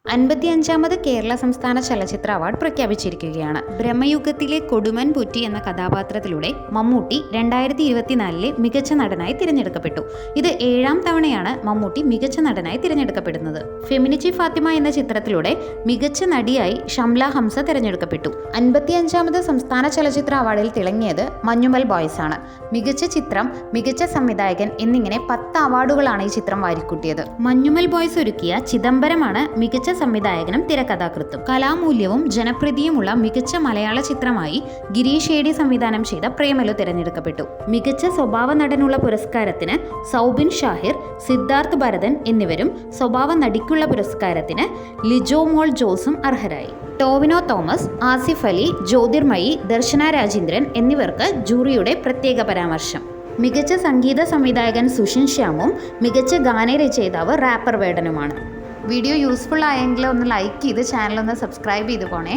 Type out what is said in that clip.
55ാമത് കേരള സംസ്ഥാന ചലച്ചിത്ര അവാർഡ് പ്രഖ്യാപിച്ചിരിക്കുകയാണ്. ബ്രഹ്മയുഗത്തിലെ കൊടുമൻ പുറ്റി എന്ന കഥാപാത്രത്തിലൂടെ മമ്മൂട്ടി 2024 മികച്ച നടനായി തിരഞ്ഞെടുക്കപ്പെട്ടു. ഇത് 7ാം തവണയാണ് മമ്മൂട്ടി മികച്ച നടനായി തിരഞ്ഞെടുക്കപ്പെടുന്നത്. ഫെമിനിച്ചി ഫാത്തിമ എന്ന ചിത്രത്തിലൂടെ മികച്ച നടിയായി ഷംല ഹംസ തിരഞ്ഞെടുക്കപ്പെട്ടു. 55ാമത് സംസ്ഥാന ചലച്ചിത്ര അവാർഡിൽ തിളങ്ങിയത് മഞ്ഞുമൽ ബോയ്സ് ആണ്. മികച്ച ചിത്രം, മികച്ച സംവിധായകൻ എന്നിങ്ങനെ 10 അവാർഡുകളാണ് ഈ ചിത്രം വാരിക്കൂട്ടിയത്. മഞ്ഞുമൽ ബോയ്സ് ഒരുക്കിയ ചിദംബരമാണ് മികച്ച സംവിധായകനും തിരക്കഥാകൃത്തും. കലാമൂല്യവും ജനപ്രീതിയുമുള്ള മികച്ച മലയാള ചിത്രമായി ഗിരീഷ് ഏടി സംവിധാനം ചെയ്ത പ്രേമലു തിരഞ്ഞെടുക്കപ്പെട്ടു. മികച്ച സ്വഭാവ നടനുള്ള പുരസ്കാരത്തിന് സൗബിൻ ഷാഹിർ, സിദ്ധാർത്ഥ് ഭരതൻ എന്നിവരും സ്വഭാവ നടിക്കുള്ള പുരസ്കാരത്തിന് ലിജോ മോൾ ജോസും അർഹരായി. ടോവിനോ തോമസ്, ആസിഫ് അലി, ജ്യോതിർമയി, ദർശന രാജേന്ദ്രൻ എന്നിവർക്ക് ജൂറിയുടെ പ്രത്യേക പരാമർശം. മികച്ച സംഗീത സംവിധായകൻ സുഷിൻ ശ്യാമും മികച്ച ഗാനരചയിതാവ് റാപ്പർ വേടനുമാണ്. വീഡിയോ യൂസ്ഫുൾ ആയെങ്കിൽ ഒന്ന് ലൈക്ക് ചെയ്ത് ചാനൽ ഒന്ന് സബ്സ്ക്രൈബ് ചെയ്ത് പോണേ.